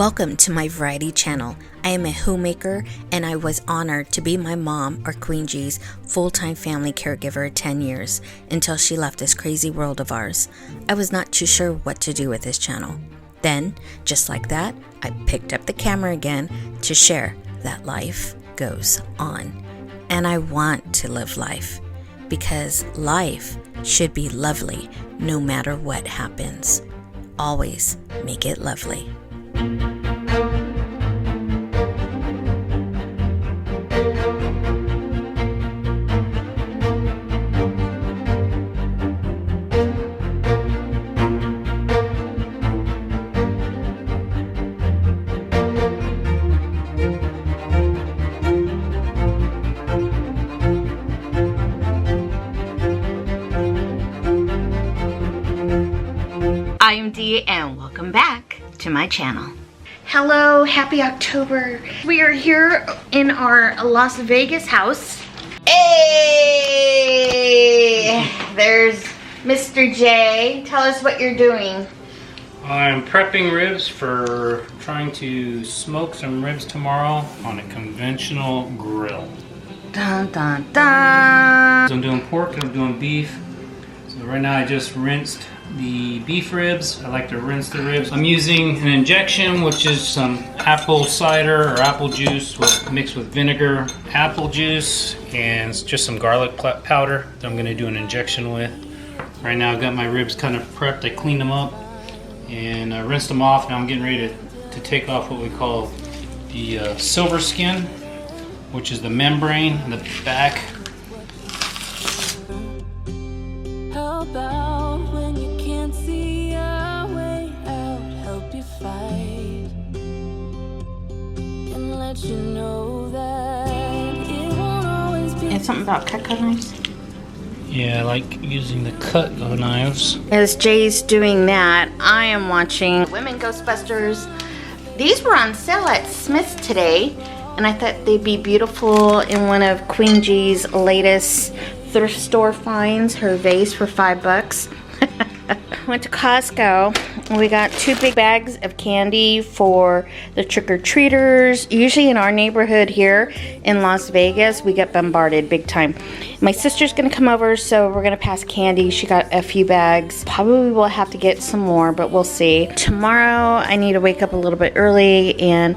Welcome to my variety channel. I am a homemaker and I was honored to be my mom or Queen G's full-time family caregiver 10 years until she left this crazy world of ours. I was not too sure what to do with this channel. Then, just like that, I picked up the camera again to share that life goes on. And I want to live life because life should be lovely no matter what happens. Always make it lovely. I am Dee and welcome back to my channel. Hello, happy October. We are here in our Las Vegas house. Hey, there's Mr. J. Tell us what you're doing. I'm prepping ribs for trying to smoke some ribs tomorrow on a conventional grill. Dun dun dun. So I'm doing pork, I'm doing beef. So right now I just rinsed the beef ribs. I like to rinse the ribs. I'm using an injection, which is some apple cider or apple juice mixed with vinegar, apple juice, and just some garlic powder that I'm going to do an injection with. Right now I've got my ribs kind of prepped. I cleaned them up and I rinsed them off. Now I'm getting ready to take off what we call the silver skin, which is the membrane in the back. How about when you can't see a way out, help you fight and let you know that it won't always be. And something about Cutco knives. Yeah, I like using the Cutco knives. As Jay's doing that, I am watching Women Ghostbusters. These were on sale at Smith's today, and I thought they'd be beautiful in one of Queen G's latest thrift store finds. Her vase for $5. Went to Costco and we got 2 big bags of candy for the trick-or-treaters. Usually in our neighborhood here in Las Vegas, we get bombarded big time. My sister's gonna come over, so we're gonna pass candy. She got a few bags. Probably will have to get some more, but we'll see. Tomorrow I need to wake up a little bit early and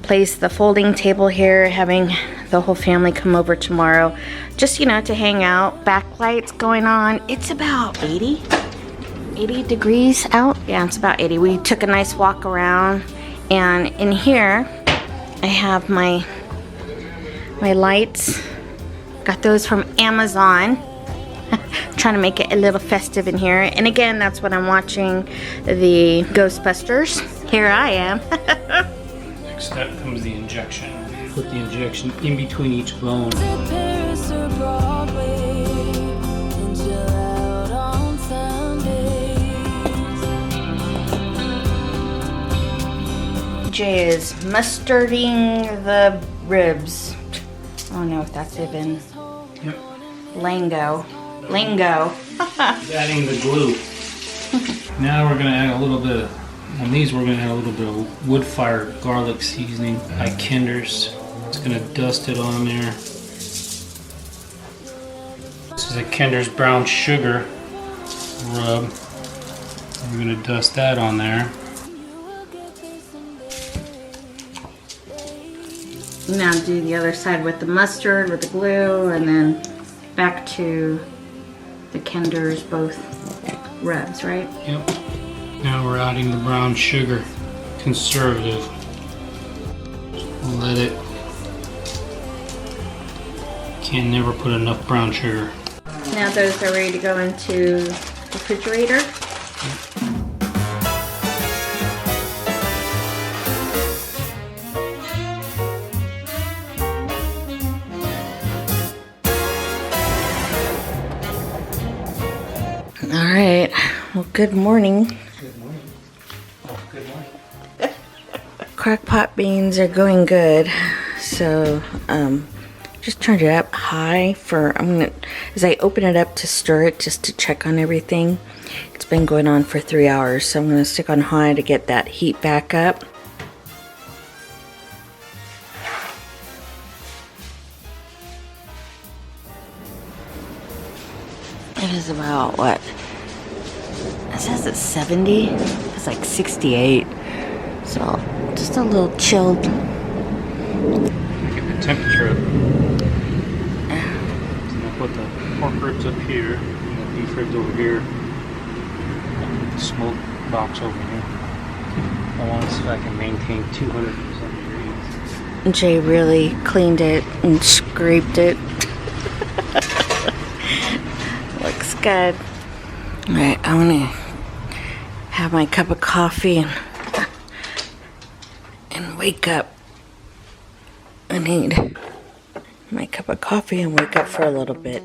place the folding table here, having the whole family come over tomorrow, just, you know, to hang out. Backlights going on. It's about 80 degrees out. Yeah, it's about 80. We took a nice walk around, and in here I have my lights. Got those from Amazon. Trying to make it a little festive in here. And again, that's what I'm watching, the Ghostbusters. Here I am. Next step comes the injection. Put the injection in between each bone. Paris or Broadway, and chill out on Sundays. Jay is mustarding the ribs. I don't know if that's even Yep. lingo. Adding the glue. Now we're going to add a little bit of, on these we're going to add a little bit of wood fire garlic seasoning by Kinder's. It's going to dust it on there. This is a Kinder's brown sugar rub. We're going to dust that on there. Now do the other side with the mustard, with the glue, and then back to the Kinder's both rubs, right? Yep. Now we're adding the brown sugar. Conservative. Let it. Can never put enough brown sugar. Now those are ready to go into the refrigerator. All right. Well, good morning. Good morning. Oh, good morning. Crockpot beans are going good. So, just turned it up high for, as I open it up to stir it just to check on everything. It's been going on for 3 hours, so I'm going to stick on high to get that heat back up. about, what? It says it's 70. It's like 68. So, just a little chilled. Get the temperature up. So I'll put the pork ribs up here, and the beef ribs over here. The smoke box over here. I want to see if I can maintain 200% degrees. Jay really cleaned it and scraped it. Looks good. Alright, I want to have my cup of coffee and wake up. I need my cup of coffee and wake up for a little bit.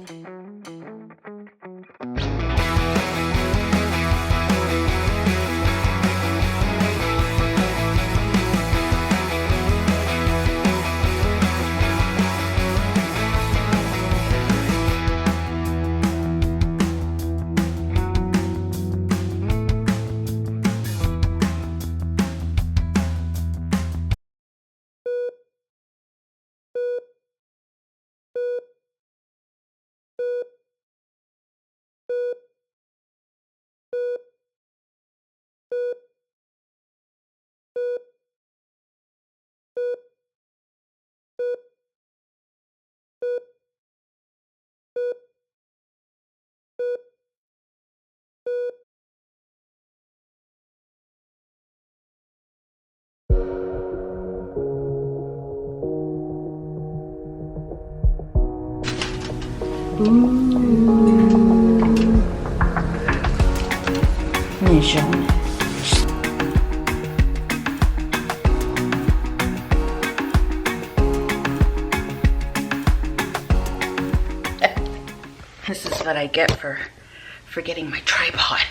This is what I get for forgetting my tripod.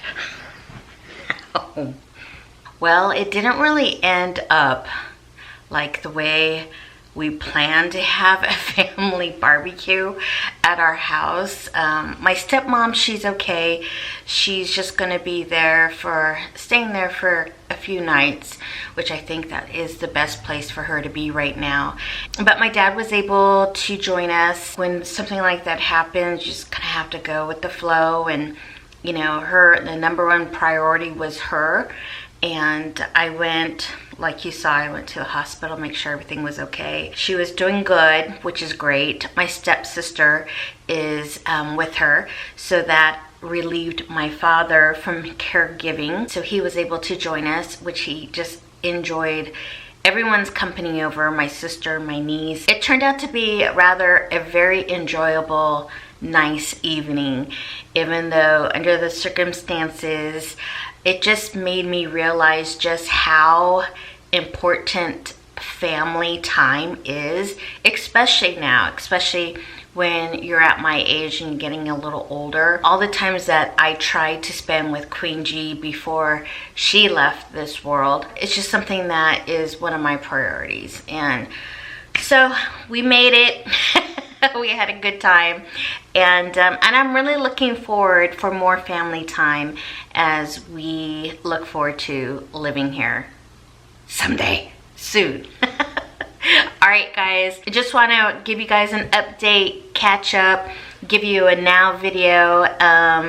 Well, it didn't really end up like the way we planned to have a family barbecue at our house. My stepmom, she's okay. She's just gonna be there staying there for a few nights, which I think that is the best place for her to be right now. But my dad was able to join us. When something like that happens, you just kind of have to go with the flow. And you know, the number one priority was her. And I went, like you saw, I went to the hospital, make sure everything was okay. She was doing good, which is great. My stepsister is with her, so that relieved my father from caregiving. So he was able to join us, which he just enjoyed everyone's company over, my sister, my niece. It turned out to be rather a very enjoyable, nice evening, even though under the circumstances, it just made me realize just how important family time is, especially now, especially when you're at my age and getting a little older. All the times that I tried to spend with Queen G before she left this world, it's just something that is one of my priorities. And so we made it. We had a good time, and I'm really looking forward for more family time as we look forward to living here someday soon. All right, guys, I just want to give you guys an update, catch up, give you a now video.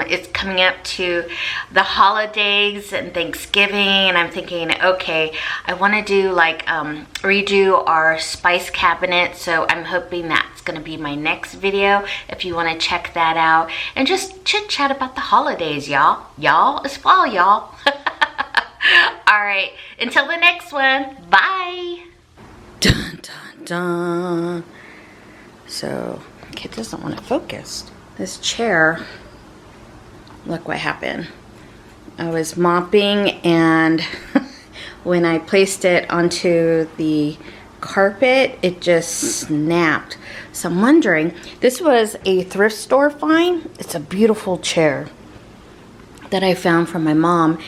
It's coming up to the holidays and Thanksgiving, and I'm thinking, okay, I want to do like redo our spice cabinet, so I'm hoping that's going to be my next video if you want to check that out and just chit chat about the holidays, y'all. It's fall, y'all. All right, until the next one, bye. Dun, dun, dun. So it doesn't want to focus. This chair, look what happened. I was mopping, and when I placed it onto the carpet, it just snapped. So I'm wondering, this was a thrift store find. It's a beautiful chair that I found from my mom,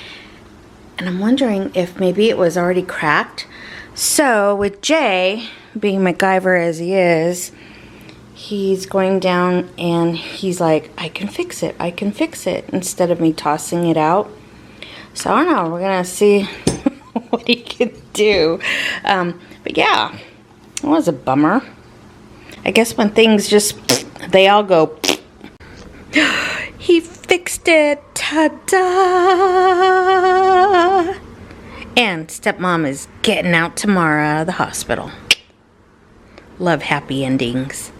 and I'm wondering if maybe it was already cracked. So with Jay, being MacGyver as he is, he's going down and he's like, I can fix it, instead of me tossing it out. So I don't know, we're gonna see what he can do. But yeah, it was a bummer. I guess when things just, they all go, he fixed it. Ta-da! And stepmom is getting out tomorrow out of the hospital. Love happy endings.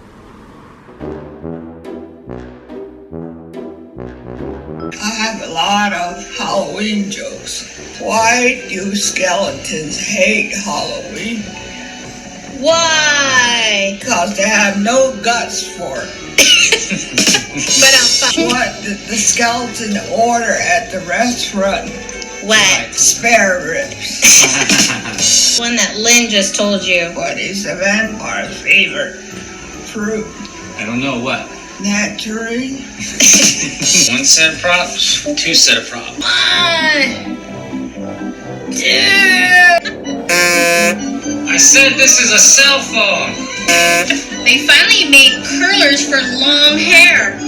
I have a lot of Halloween jokes. Why do skeletons hate Halloween? Why? Because they have no guts for it. What did the skeleton order at the restaurant? What? Spare ribs. One that Lynn just told you. What is the vampire's favorite fruit? I don't know what. Nectarine. One set of props, two set of props. 1, 2. I said this is a cell phone. They finally made curlers for long hair.